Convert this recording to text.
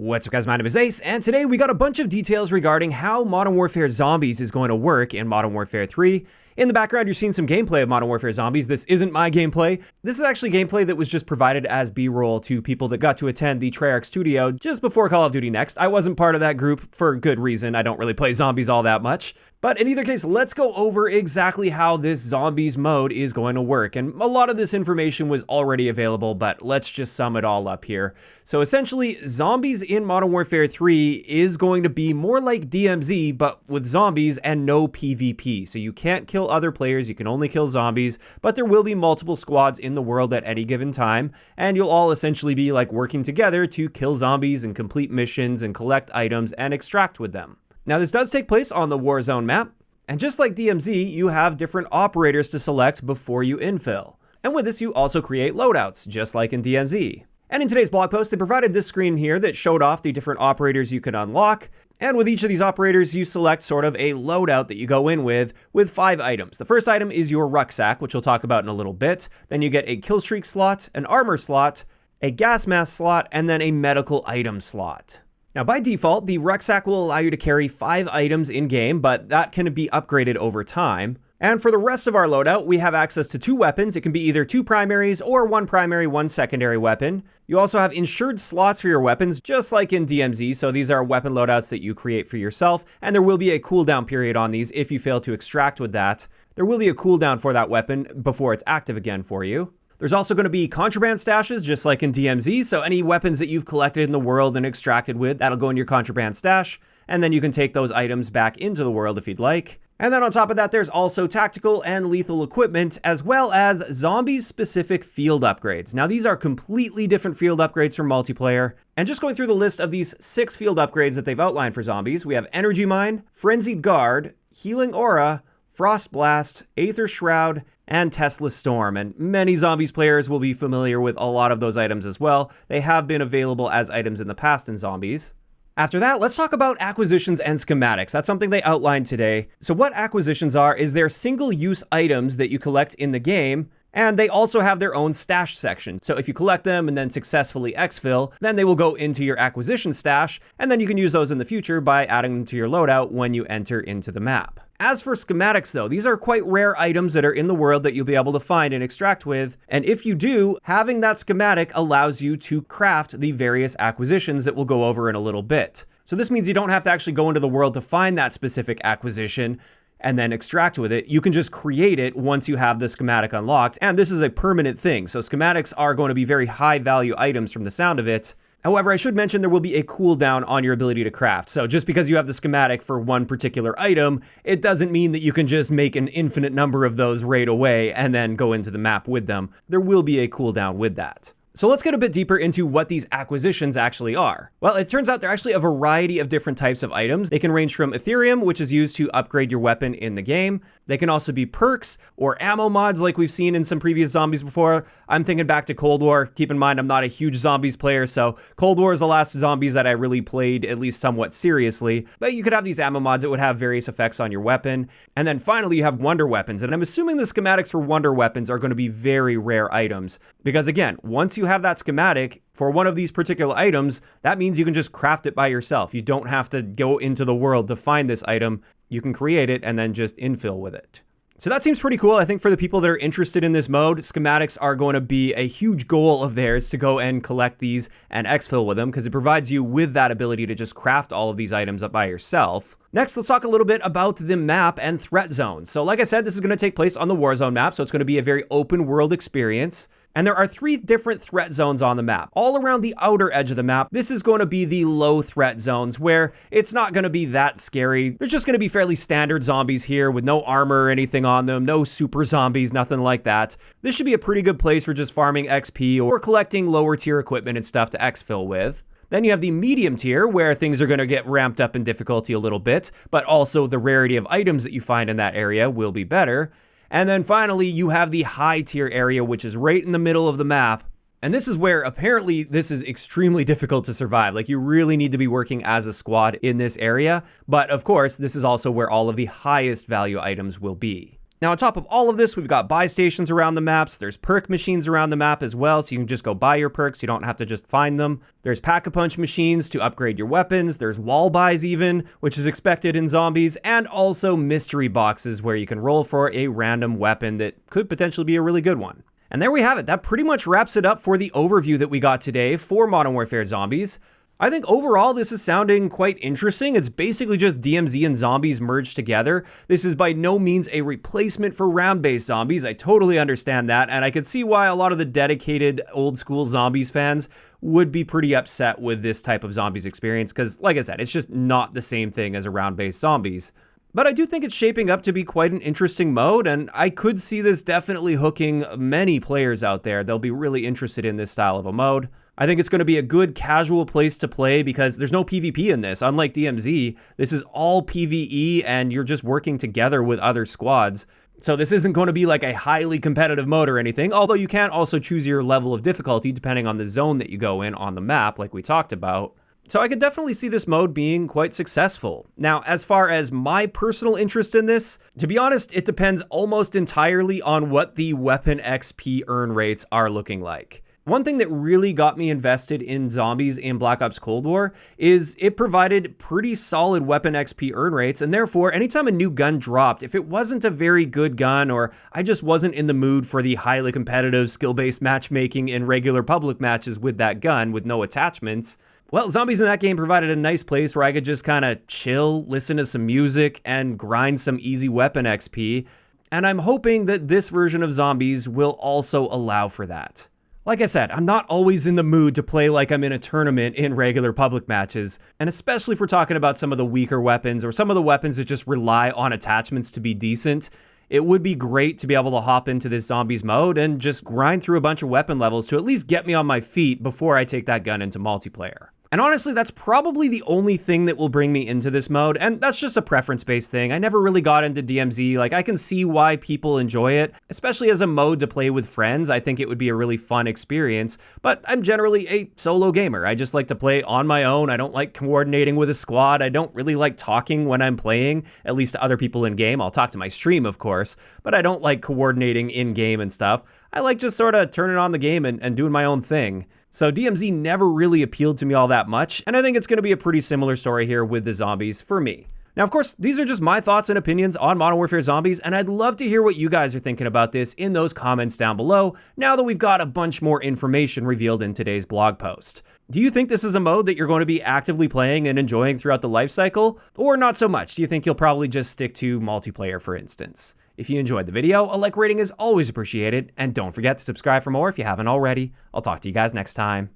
What's up guys, my name is Ace, and today we got a bunch of details regarding how Modern Warfare Zombies is going to work in Modern Warfare 3. In the background, you're seeing some gameplay of Modern Warfare Zombies. This isn't my gameplay. This is actually gameplay that was just provided as B-roll to people that got to attend the Treyarch studio just before Call of Duty Next. I wasn't part of that group for good reason. I don't really play zombies all that much. But in either case, let's go over exactly how this Zombies mode is going to work. And a lot of this information was already available, but let's just sum it all up here. So essentially, Zombies in Modern Warfare 3 is going to be more like DMZ, but with zombies and no PvP. So you can't kill other players, you can only kill zombies, but there will be multiple squads in the world at any given time, and you'll all essentially be like working together to kill zombies and complete missions and collect items and extract with them. Now this does take place on the Warzone map, and just like DMZ, you have different operators to select before you infill. And with this, you also create loadouts, just like in DMZ. And in today's blog post, they provided this screen here that showed off the different operators you can unlock. And with each of these operators, you select sort of a loadout that you go in with 5 items. The first item is your rucksack, which we'll talk about in a little bit. Then you get a kill streak slot, an armor slot, a gas mask slot, and then a medical item slot. Now, by default, the rucksack will allow you to carry 5 items in-game, but that can be upgraded over time. And for the rest of our loadout, we have access to 2 weapons. It can be either 2 primaries or 1 primary, 1 secondary weapon. You also have insured slots for your weapons, just like in DMZ, so these are weapon loadouts that you create for yourself, and there will be a cooldown period on these if you fail to extract with that. There will be a cooldown for that weapon before it's active again for you. There's also going to be contraband stashes, just like in DMZ, so any weapons that you've collected in the world and extracted with, that'll go in your contraband stash, and then you can take those items back into the world if you'd like. And then on top of that, there's also tactical and lethal equipment, as well as zombies-specific field upgrades. Now, these are completely different field upgrades from multiplayer, and just going through the list of these 6 field upgrades that they've outlined for zombies, we have Energy Mine, Frenzied Guard, Healing Aura, Frost Blast, Aether Shroud, and Tesla Storm, and many Zombies players will be familiar with a lot of those items as well. They have been available as items in the past in Zombies. After that, let's talk about acquisitions and schematics. That's something they outlined today. So what acquisitions are is they're single-use items that you collect in the game, and they also have their own stash section. So if you collect them and then successfully exfil, then they will go into your acquisition stash, and then you can use those in the future by adding them to your loadout when you enter into the map. As for schematics though, these are quite rare items that are in the world that you'll be able to find and extract with, and if you do, having that schematic allows you to craft the various acquisitions that we'll go over in a little bit. So this means you don't have to actually go into the world to find that specific acquisition and then extract with it. You can just create it once you have the schematic unlocked, and this is a permanent thing, so schematics are going to be very high value items from the sound of it. However, I should mention there will be a cooldown on your ability to craft. So just because you have the schematic for one particular item, it doesn't mean that you can just make an infinite number of those right away and then go into the map with them. There will be a cooldown with that. So let's get a bit deeper into what these acquisitions actually are. Well, it turns out they're actually a variety of different types of items. They can range from Ethereum, which is used to upgrade your weapon in the game. They can also be perks or ammo mods like we've seen in some previous Zombies before. I'm thinking back to Cold War. Keep in mind, I'm not a huge Zombies player, so Cold War is the last Zombies that I really played at least somewhat seriously. But you could have these ammo mods that would have various effects on your weapon. And then finally, you have wonder weapons. And I'm assuming the schematics for wonder weapons are going to be very rare items. Because again, once you have that schematic for one of these particular items, that means you can just craft it by yourself. You don't have to go into the world to find this item. You can create it and then just infill with it. So that seems pretty cool. I think for the people that are interested in this mode, schematics are going to be a huge goal of theirs to go and collect these and exfil with them, because it provides you with that ability to just craft all of these items up by yourself. Next, let's talk a little bit about the map and threat zones. So like I said, this is going to take place on the Warzone map, so it's going to be a very open world experience. And there are 3 different threat zones on the map. All around the outer edge of the map, this is going to be the low threat zones where it's not going to be that scary. There's just going to be fairly standard zombies here with no armor or anything on them, no super zombies, nothing like that. This should be a pretty good place for just farming XP or collecting lower tier equipment and stuff to exfil with. Then you have the medium tier where things are going to get ramped up in difficulty a little bit, but also the rarity of items that you find in that area will be better. And then finally, you have the high tier area, which is right in the middle of the map. And this is where apparently this is extremely difficult to survive. Like, you really need to be working as a squad in this area. But of course, this is also where all of the highest value items will be. Now, on top of all of this, we've got buy stations around the maps. There's perk machines around the map as well, so you can just go buy your perks. You don't have to just find them. There's pack-a-punch machines to upgrade your weapons. There's wall buys even, which is expected in zombies, and also mystery boxes where you can roll for a random weapon that could potentially be a really good one. And there we have it. That pretty much wraps it up for the overview that we got today for Modern Warfare Zombies. I think overall this is sounding quite interesting. It's basically just DMZ and zombies merged together. This is by no means a replacement for round-based zombies. I totally understand that, and I could see why a lot of the dedicated old-school zombies fans would be pretty upset with this type of zombies experience, because, like I said, it's just not the same thing as a round-based zombies. But I do think it's shaping up to be quite an interesting mode, and I could see this definitely hooking many players out there. They'll be really interested in this style of a mode. I think it's going to be a good casual place to play because there's no PvP in this. Unlike DMZ, this is all PvE and you're just working together with other squads. So this isn't going to be like a highly competitive mode or anything, although you can also choose your level of difficulty depending on the zone that you go in on the map, like we talked about. So I could definitely see this mode being quite successful. Now, as far as my personal interest in this, to be honest, it depends almost entirely on what the weapon XP earn rates are looking like. One thing that really got me invested in zombies in Black Ops Cold War is it provided pretty solid weapon XP earn rates, and therefore anytime a new gun dropped, if it wasn't a very good gun or I just wasn't in the mood for the highly competitive skill-based matchmaking in regular public matches with that gun with no attachments, well, zombies in that game provided a nice place where I could just kind of chill, listen to some music, and grind some easy weapon XP, and I'm hoping that this version of zombies will also allow for that. Like I said, I'm not always in the mood to play like I'm in a tournament in regular public matches, and especially if we're talking about some of the weaker weapons or some of the weapons that just rely on attachments to be decent, it would be great to be able to hop into this zombies mode and just grind through a bunch of weapon levels to at least get me on my feet before I take that gun into multiplayer. And honestly, that's probably the only thing that will bring me into this mode, and that's just a preference-based thing. I never really got into DMZ. Like, I can see why people enjoy it, especially as a mode to play with friends. I think it would be a really fun experience, but I'm generally a solo gamer. I just like to play on my own. I don't like coordinating with a squad. I don't really like talking when I'm playing, at least to other people in-game. I'll talk to my stream, of course, but I don't like coordinating in-game and stuff. I like just sort of turning on the game and doing my own thing. So DMZ never really appealed to me all that much, and I think it's going to be a pretty similar story here with the zombies for me. Now, of course, these are just my thoughts and opinions on Modern Warfare Zombies, and I'd love to hear what you guys are thinking about this in those comments down below, now that we've got a bunch more information revealed in today's blog post. Do you think this is a mode that you're going to be actively playing and enjoying throughout the life cycle, or not so much? Do you think you'll probably just stick to multiplayer, for instance? If you enjoyed the video, a like rating is always appreciated, and don't forget to subscribe for more if you haven't already. I'll talk to you guys next time.